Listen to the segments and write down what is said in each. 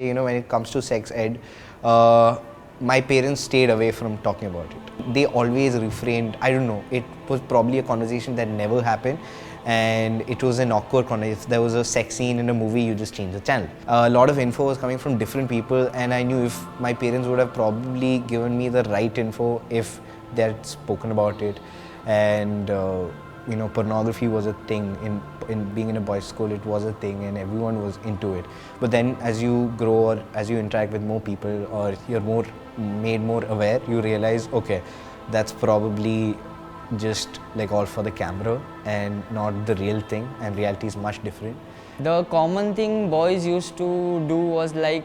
When it comes to sex ed, my parents stayed away from talking about it. They always refrained. I don't know, it was probably a conversation that never happened, and it was an awkward conversation. If there was a sex scene in a movie, you just change the channel. A lot of info was coming from different people, and I knew if my parents would have probably given me the right info if they had spoken about it. And pornography was a thing. In being in a boys' school, it was a thing, and everyone was into it. But then, as you grow or as you interact with more people, or you're made more aware, you realize, okay, that's probably just like all for the camera and not the real thing. And reality is much different. The common thing boys used to do was like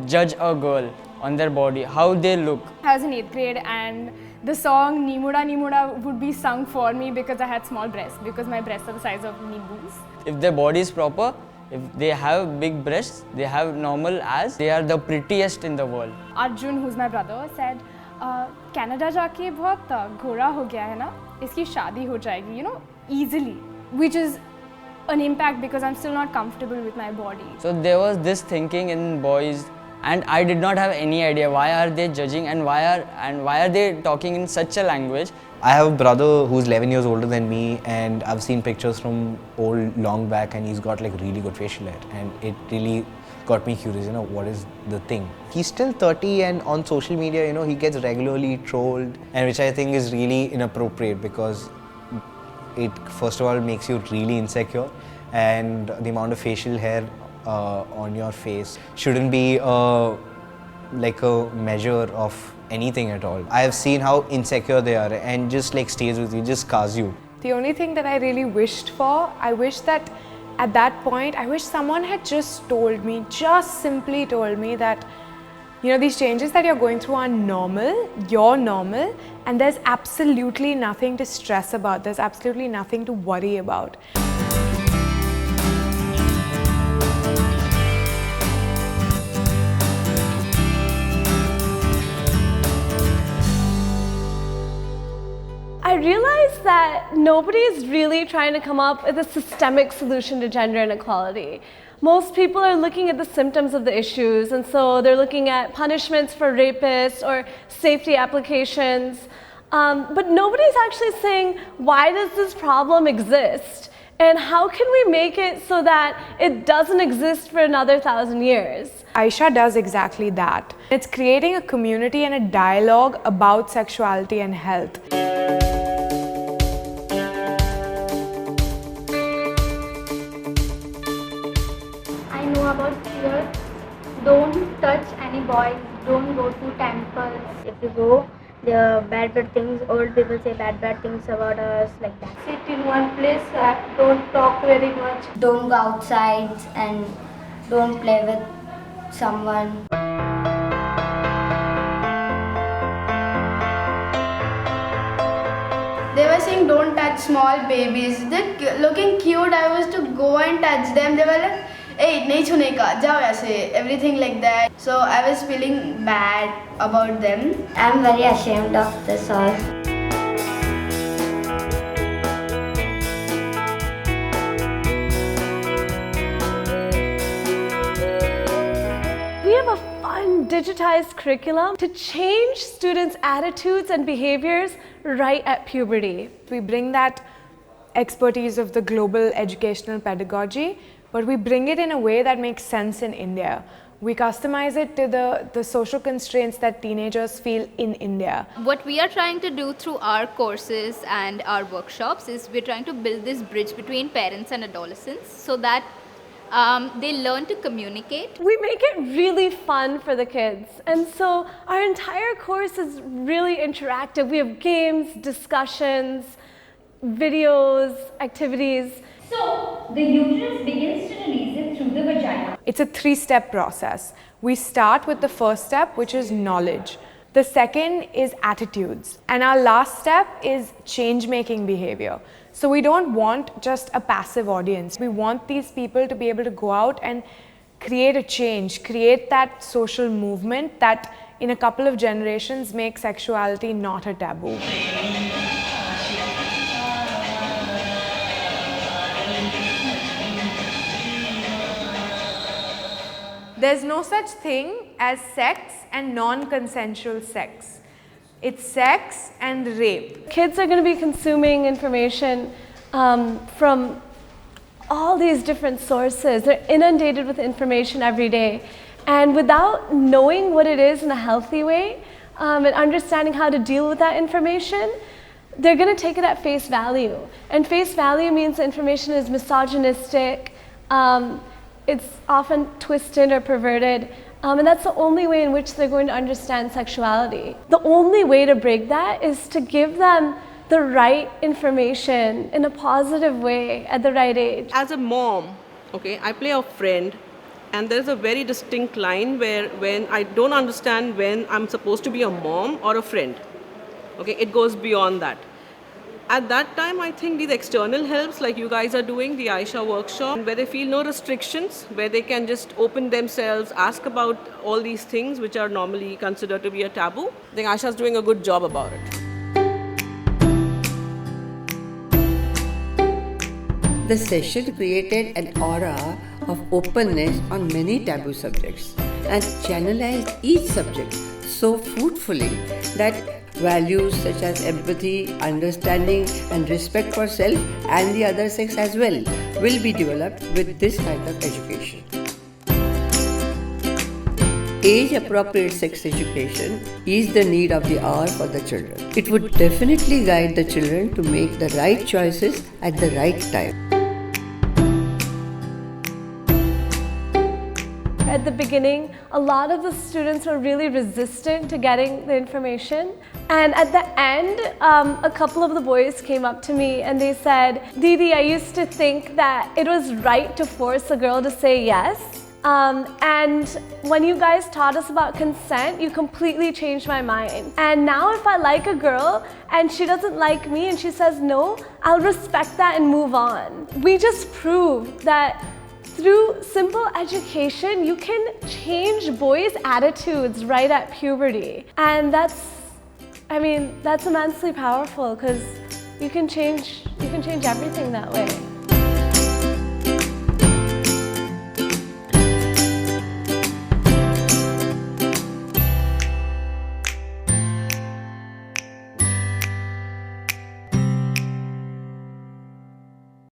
judge a girl on their body, how they look. I was in 8th grade and the song Nimuda Nimuda would be sung for me because I had small breasts, because my breasts are the size of nimbus. If their body is proper, if they have big breasts, they have normal ass, they are the prettiest in the world. Arjun, who's my brother, said, Canada जाके बहुत गोरा हो गया है ना, इसकी शादी हो जाएगी, easily, which is an impact because I'm still not comfortable with my body. So there was this thinking in boys, and I did not have any idea why are they judging and why are they talking in such a language. I have a brother who's 11 years older than me, and I've seen pictures from long back, and he's got like really good facial hair, and it really got me curious, what is the thing? He's still 30, and on social media, he gets regularly trolled, and which I think is really inappropriate because it first of all makes you really insecure, and the amount of facial hair on your face shouldn't be like a measure of anything at all. I have seen how insecure they are, and just like stays with you, just scars you. The only thing that I really wished for, I wish that at that point, I wish someone had just told me, just simply told me that, these changes that you're going through are normal, you're normal, and there's absolutely nothing to stress about, there's absolutely nothing to worry about. I realized that nobody is really trying to come up with a systemic solution to gender inequality. Most people are looking at the symptoms of the issues, and so they're looking at punishments for rapists or safety applications. But nobody's actually saying, why does this problem exist? And how can we make it so that it doesn't exist for another 1,000 years? Aisha does exactly that. It's creating a community and a dialogue about sexuality and health. I know about fear. Don't touch any boys, don't go to temples. If you go, there are bad things, old people say bad things about us, like that. Sit in one place, don't talk very much. Don't go outside and don't play with someone. They were saying don't touch small babies. They're looking cute. I was to go and touch them. They were like, hey, nahi chune ka, jao aise, everything like that. So I was feeling bad about them. I'm very ashamed of this all. We have a fun digitized curriculum to change students' attitudes and behaviors right at puberty. We bring that expertise of the global educational pedagogy, but we bring it in a way that makes sense in India. We customize it to the social constraints that teenagers feel in India. What we are trying to do through our courses and our workshops is we're trying to build this bridge between parents and adolescents so that they learn to communicate. We make it really fun for the kids, and so our entire course is really interactive. We have games, discussions, videos, activities. So, the uterus begins to release it through the vagina. It's a 3-step process. We start with the first step, which is knowledge. The second is attitudes. And our last step is change-making behavior. So we don't want just a passive audience. We want these people to be able to go out and create a change, create that social movement that in a couple of generations make sexuality not a taboo. There's no such thing as sex and non-consensual sex. It's sex and rape. Kids are going to be consuming information from all these different sources. They're inundated with information every day. And without knowing what it is in a healthy way and understanding how to deal with that information, they're going to take it at face value. And face value means the information is misogynistic, it's often twisted or perverted, and that's the only way in which they're going to understand sexuality. The only way to break that is to give them the right information in a positive way at the right age. As a mom, okay, I play a friend, and there's a very distinct line where when I don't understand when I'm supposed to be a mom or a friend. Okay, it goes beyond that. At that time, I think these external helps like you guys are doing, the Aisha workshop, where they feel no restrictions, where they can just open themselves, ask about all these things which are normally considered to be a taboo. I think Aisha's doing a good job about it. The session created an aura of openness on many taboo subjects and channelized each subject so fruitfully that values such as empathy, understanding and respect for self and the other sex as well will be developed with this kind of education. Age-appropriate sex education is the need of the hour for the children. It would definitely guide the children to make the right choices at the right time. At the beginning, a lot of the students were really resistant to getting the information. And at the end, a couple of the boys came up to me and they said, Didi, I used to think that it was right to force a girl to say yes. And when you guys taught us about consent, you completely changed my mind. And now if I like a girl and she doesn't like me and she says no, I'll respect that and move on. We just proved that through simple education, you can change boys' attitudes right at puberty. And that's immensely powerful because you can change everything that way.